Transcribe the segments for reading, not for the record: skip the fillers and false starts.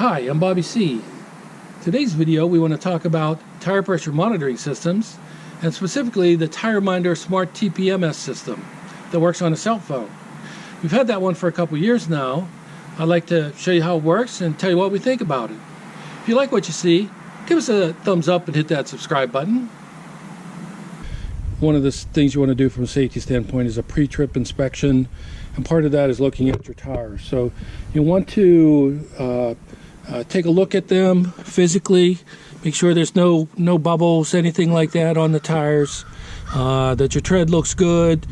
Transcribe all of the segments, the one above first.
Hi, I'm Bobby C. Today's video we want to talk about tire pressure monitoring systems, and specifically the TireMinder Smart TPMS system that works on a cell phone. We've had that one for a couple years now. I'd like to show you how it works and tell you what we think about it. If you like what you see, give us a thumbs up and hit that subscribe button. One of the things you want to do from a safety standpoint is a pre-trip inspection, and part of that is looking at your tires. So you want to take a look at them physically, make sure there's no bubbles, anything like that on the tires, that your tread looks good.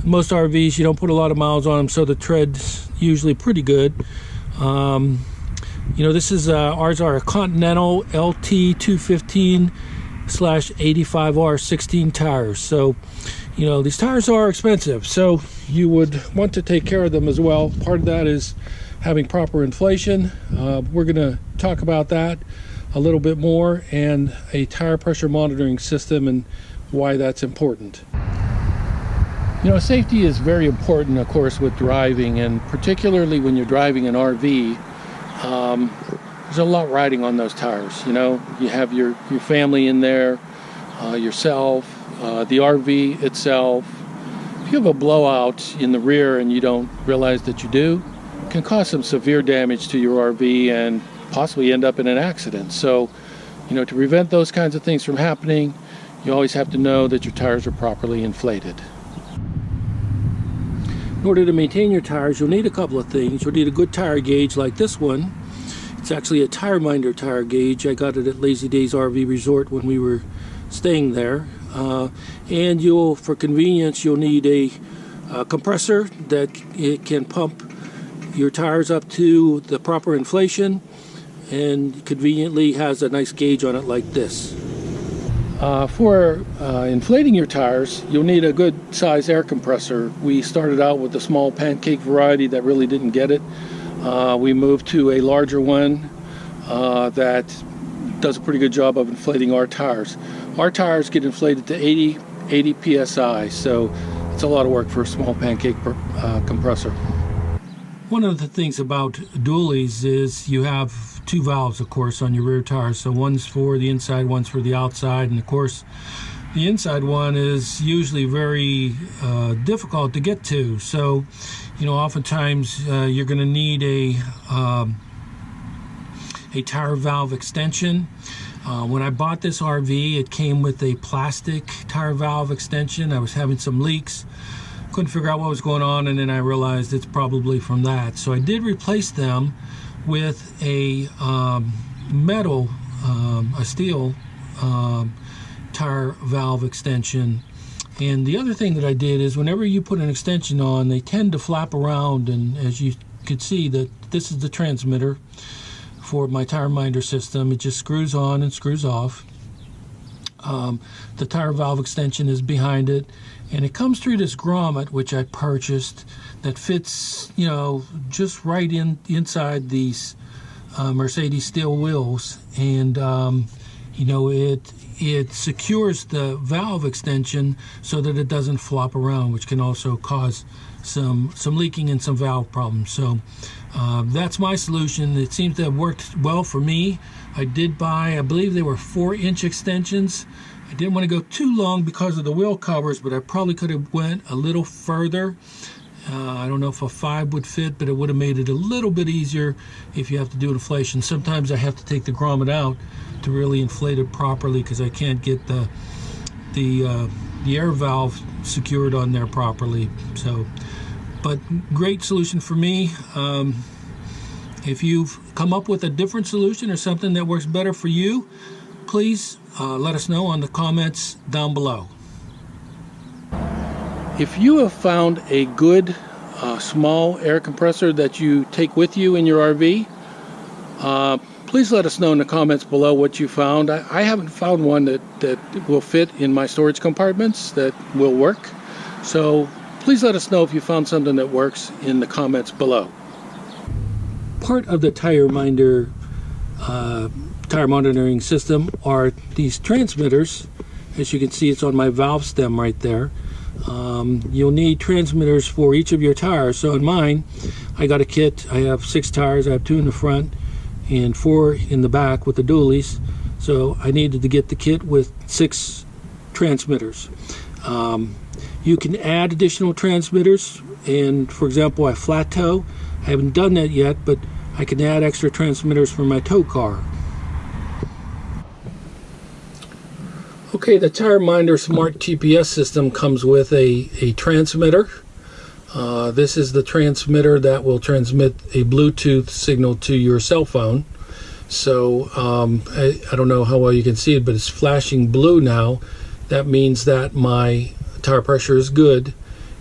Most RVs, you don't put a lot of miles on them, so the tread's usually pretty good. This is ours are a Continental LT 215/85R 16 tires. So these tires are expensive, so you would want to take care of them as well. Part of that is having proper inflation. We're going to talk about that a little bit more, and a tire pressure monitoring system and why that's important. Safety is very important, of course, with driving, and particularly when you're driving an RV. There's a lot riding on those tires. You have your family in there, yourself, the RV itself. If you have a blowout in the rear and you don't realize that you do, it can cause some severe damage to your RV and possibly end up in an accident. So, to prevent those kinds of things from happening, you always have to know that your tires are properly inflated. In order to maintain your tires, you'll need a couple of things. You'll need a good tire gauge like this one. It's actually a TireMinder tire gauge. I got it at Lazy Days RV Resort when we were staying there. And for convenience, you'll need a compressor that it can pump your tires up to the proper inflation, and conveniently has a nice gauge on it like this. For inflating your tires, you'll need a good size air compressor. We started out with a small pancake variety that really didn't get it. We moved to a larger one that does a pretty good job of inflating our tires. Our tires get inflated to 80 psi, so it's a lot of work for a small pancake compressor. One of the things about dualies is you have two valves, of course, on your rear tires. So one's for the inside, one's for the outside, and of course the inside one is usually very difficult to get to. So oftentimes you're going to need a tire valve extension. When I bought this RV, it came with a plastic tire valve extension. I was having some leaks, couldn't figure out what was going on, and then I realized it's probably from that. So I did replace them with a steel tire valve extension. And the other thing that I did is, whenever you put an extension on, they tend to flap around, and as you could see, that this is the transmitter for my TireMinder system. It just screws on and screws off. The tire valve extension is behind it, and it comes through this grommet, which I purchased, that fits just right inside these Mercedes steel wheels, and it secures the valve extension so that it doesn't flop around, which can also cause some leaking and some valve problems. So that's my solution. It seems to have worked well for me. I did buy, I believe they were 4-inch extensions. I didn't want to go too long because of the wheel covers, but I probably could have went a little further. I don't know if a 5 would fit, but it would have made it a little bit easier if you have to do inflation. Sometimes I have to take the grommet out to really inflate it properly, because I can't get the air valve secured on there properly. So, but great solution for me. If you've come up with a different solution or something that works better for you, please let us know on the comments down below. If you have found a good small air compressor that you take with you in your RV, please let us know in the comments below what you found. I haven't found one that will fit in my storage compartments that will work. So please let us know if you found something that works in the comments below. Part of the TireMinder tire monitoring system are these transmitters. As you can see, it's on my valve stem right there. You'll need transmitters for each of your tires. So in mine, I got a kit. I have 6 tires. I have 2 in the front and 4 in the back with the dualies. So I needed to get the kit with 6 transmitters. You can add additional transmitters, and for example, I flat tow. I haven't done that yet, but I can add extra transmitters for my tow car. Okay, the TireMinder Smart TPMS system comes with a transmitter. This is the transmitter that will transmit a Bluetooth signal to your cell phone. So I don't know how well you can see it, but it's flashing blue now. That means that my tire pressure is good.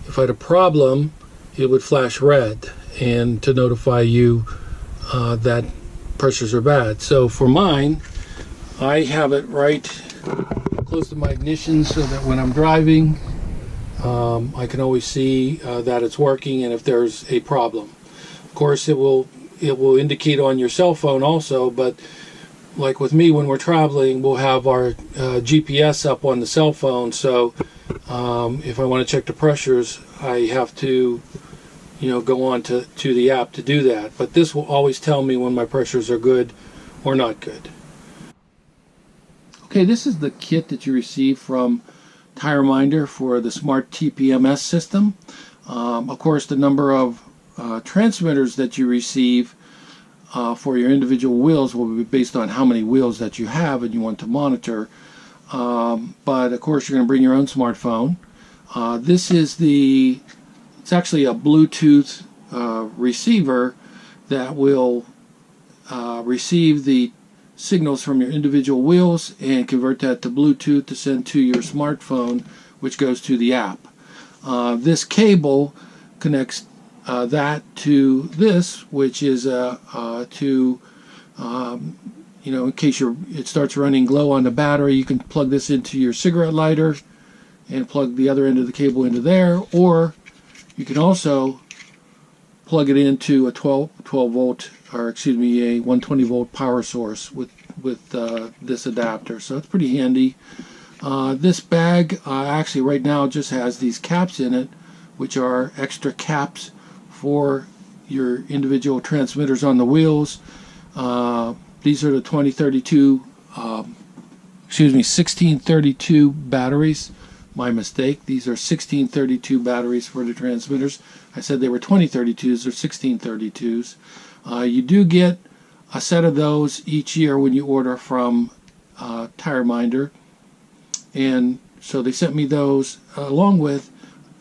If I had a problem, it would flash red and to notify you that pressures are bad. So for mine, I have it right close to my ignition so that when I'm driving, I can always see that it's working and if there's a problem. Of course, it will indicate on your cell phone also, but like with me, when we're traveling, we'll have our GPS up on the cell phone, so if I want to check the pressures, I have to go on to the app to do that. But this will always tell me when my pressures are good or not good. Okay, this is the kit that you receive from TireMinder for the Smart TPMS system. Of course, the number of transmitters that you receive for your individual wheels will be based on how many wheels that you have and you want to monitor. But of course, you're going to bring your own smartphone. This is it's actually a Bluetooth receiver that will receive the signals from your individual wheels and convert that to Bluetooth to send to your smartphone, which goes to the app. This cable connects that to this, which is in case it starts running low on the battery, you can plug this into your cigarette lighter and plug the other end of the cable into there, or you can also plug it into a 12 volt, or excuse me, a 120 volt power source with this adapter. So it's pretty handy. This bag actually right now just has these caps in it, which are extra caps for your individual transmitters on the wheels. These are the 1632 batteries. My mistake. These are 1632 batteries for the transmitters. I said they were 2032s. They're 1632s. You do get a set of those each year when you order from TireMinder. And so they sent me those along with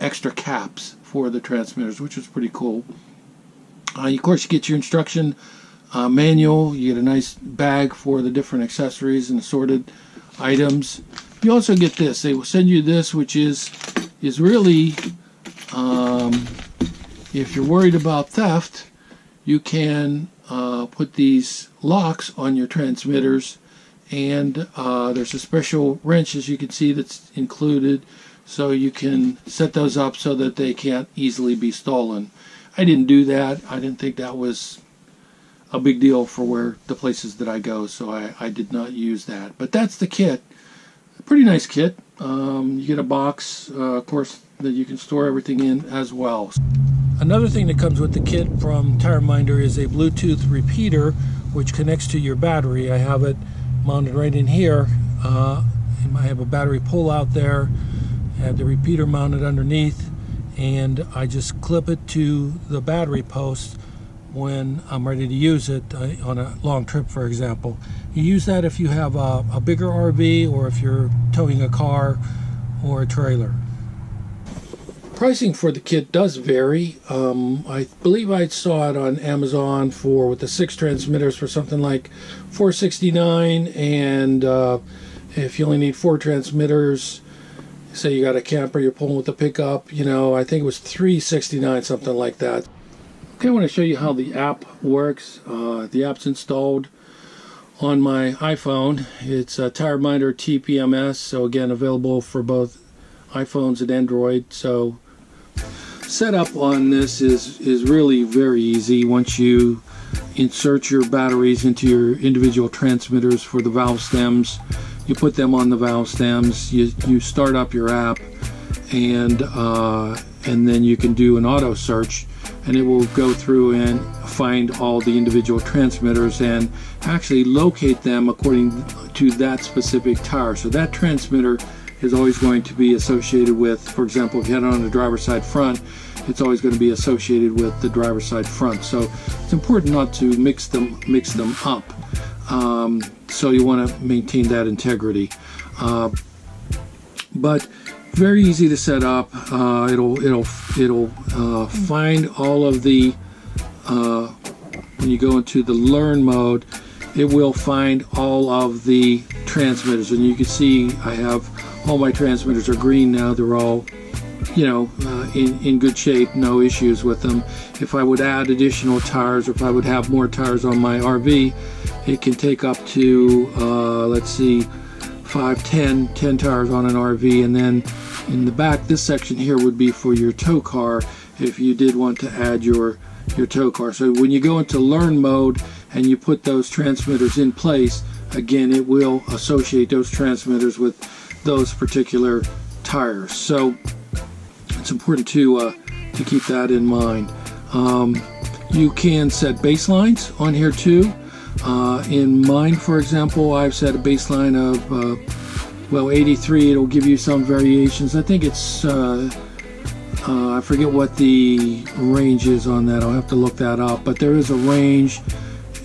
extra caps for the transmitters, which was pretty cool. Of course, you get your instruction manual. You get a nice bag for the different accessories and assorted items. You also get this. They will send you this, which is really, if you're worried about theft, you can put these locks on your transmitters, and there's a special wrench, as you can see, that's included, so you can set those up so that they can't easily be stolen. I didn't do that. I didn't think that was a big deal for the places that I go, so I did not use that. But that's the kit. A pretty nice kit. You get a box, of course, that you can store everything in as well. Another thing that comes with the kit from TireMinder is a Bluetooth repeater, which connects to your battery. I have it mounted right in here. And I have a battery pull out there. I have the repeater mounted underneath, and I just clip it to the battery post when I'm ready to use it on a long trip, for example. You use that if you have a bigger RV or if you're towing a car or a trailer. Pricing for the kit does vary. I believe I saw it on Amazon with the 6 transmitters for something like $469, and if you only need 4 transmitters, say you got a camper you're pulling with a pickup, I think it was $369, something like that. Okay, I want to show you how the app works. The app's installed on my iPhone. It's a TireMinder TPMS, so again, available for both iPhones and Android. So setup on this is really very easy. Once you insert your batteries into your individual transmitters for the valve stems, you put them on the valve stems, you start up your app, and then you can do an auto search, and it will go through and find all the individual transmitters and actually locate them according to that specific tire. So that transmitter is always going to be associated with, for example, if you had it on the driver's side front, it's always going to be associated with the driver's side front. So it's important not to mix them up. So you want to maintain that integrity. But very easy to set up. It'll find all of the when you go into the learn mode, it will find all of the transmitters, and you can see I have all my transmitters are green now. They're all, you know, in good shape, no issues with them. If I would add additional tires, or if I would have more tires on my RV, it can take up to let's see, 5, 10 tires on an RV. And then in the back, this section here would be for your tow car if you did want to add your tow car. So when you go into learn mode and you put those transmitters in place, again, it will associate those transmitters with those particular tires. So it's important to keep that in mind. You can set baselines on here too. In mine, for example, I've set a baseline of well, 83. It'll give you some variations. I think it's I forget what the range is on that. I'll have to look that up, but there is a range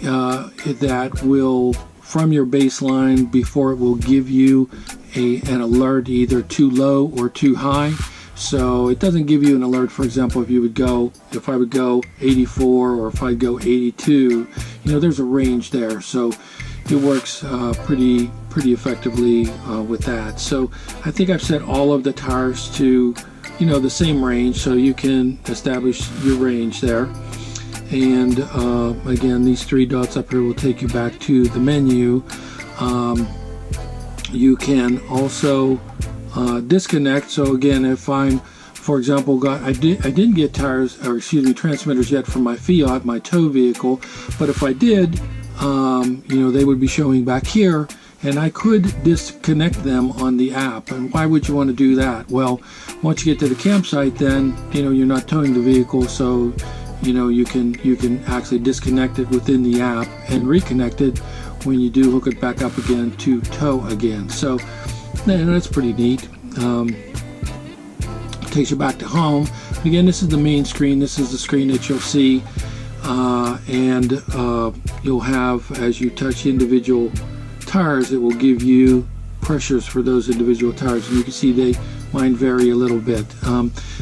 that will, from your baseline, before it will give you an alert, either too low or too high. So it doesn't give you an alert, for example, if I would go 84 or if I'd go 82, you know, there's a range there. So it works pretty effectively with that. So I think I've set all of the tires to, you know, the same range, so you can establish your range there. And again, these 3 dots up here will take you back to the menu. You can also disconnect. So again, if I'm, for example, I didn't get transmitters yet from my Fiat, my tow vehicle, but if I did, you know, they would be showing back here, and I could disconnect them on the app. And why would you want to do that? Well, once you get to the campsite, then, you know, you're not towing the vehicle, so, you know, you can actually disconnect it within the app and reconnect it when you do hook it back up again to tow again. So that's pretty neat. Takes you back to home. Again, this is the main screen. This is the screen that you'll see, and you'll have, as you touch individual tires, it will give you pressures for those individual tires, and you can see mine vary a little bit.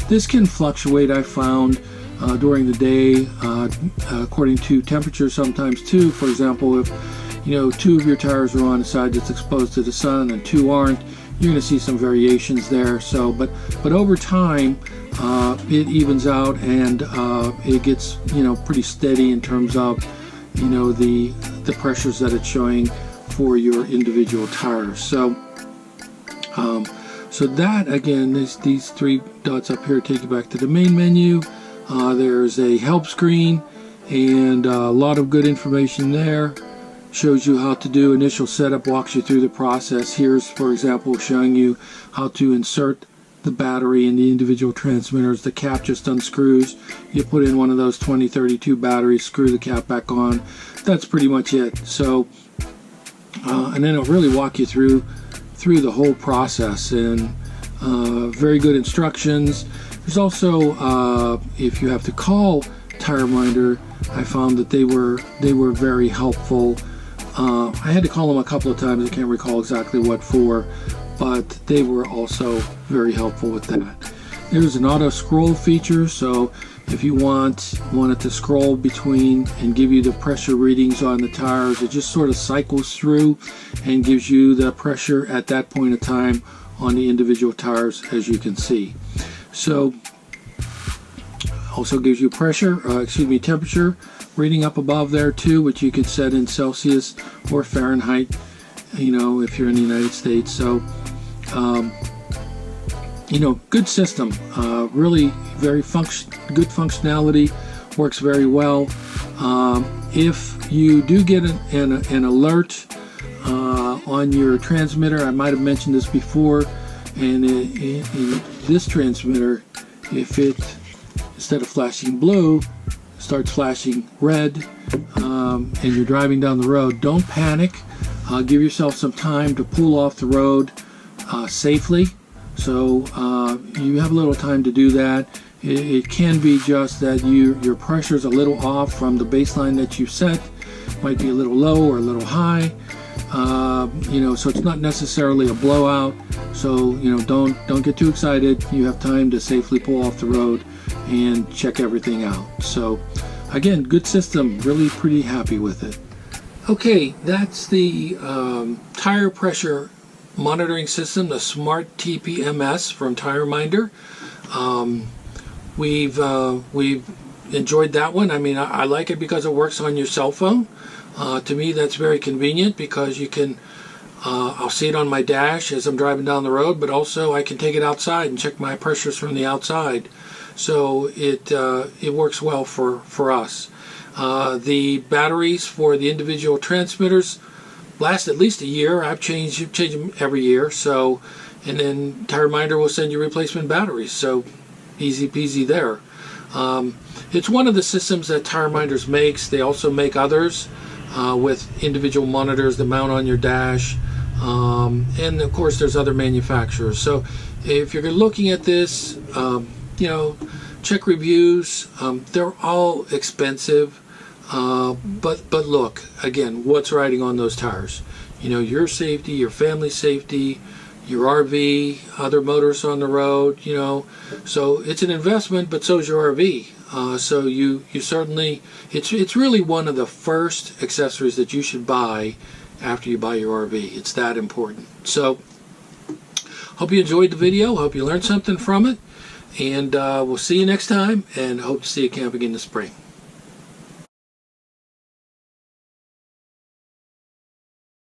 This can fluctuate, I found, during the day, according to temperature sometimes too. For example, if, you know, 2 of your tires are on the side that's exposed to the sun and 2 aren't, you're going to see some variations there. So, but over time, it evens out, and it gets, you know, pretty steady in terms of, you know, the pressures that it's showing for your individual tires. So, so that, again, these 3 dots up here take you back to the main menu. There's a help screen and a lot of good information there. Shows you how to do initial setup, walks you through the process. Here's, for example, showing you how to insert the battery in the individual transmitters. The cap just unscrews. You put in one of those 2032 batteries, screw the cap back on. That's pretty much it. So, and then it'll really walk you through the whole process, and very good instructions. There's also, if you have to call TireMinder, I found that they were very helpful. I had to call them a couple of times. I can't recall exactly what for, but they were also very helpful with that. There's an auto scroll feature, so if you want it to scroll between and give you the pressure readings on the tires, it just sort of cycles through and gives you the pressure at that point of time on the individual tires, as you can see. So also gives you temperature reading up above there too, which you can set in Celsius or Fahrenheit, you know, if you're in the United States. So you know, good system, really very good functionality, works very well. If you do get an alert on your transmitter, I might have mentioned this before, and in this transmitter, if it, instead of flashing blue, starts flashing red and you're driving down the road, don't panic. Give yourself some time to pull off the road safely. So you have a little time to do that. It can be just that your pressure is a little off from the baseline that you set. Might be a little low or a little high. So it's not necessarily a blowout. So don't get too excited. You have time to safely pull off the road and check everything out. So again, good system. Really pretty happy with it. Okay, that's the tire pressure monitoring system, the Smart TPMS from TireMinder. We've enjoyed that one. I mean, I like it because it works on your cell phone. To me, that's very convenient because you can, I'll see it on my dash as I'm driving down the road, but also I can take it outside and check my pressures from the outside. So it works well for us. The batteries for the individual transmitters last at least a year. I've changed them every year. So, and then TireMinder will send you replacement batteries. So easy peasy there. It's one of the systems that TireMinder makes. They also make others with individual monitors that mount on your dash. And of course there's other manufacturers. So if you're looking at this, check reviews. They're all expensive. But look, again, what's riding on those tires? Your safety, your family's safety, your RV, other motorists on the road, so it's an investment, but so is your RV. So you certainly, it's really one of the first accessories that you should buy after you buy your RV. It's that important. So hope you enjoyed the video. Hope you learned something from it. And we'll see you next time, and hope to see you camping in the spring.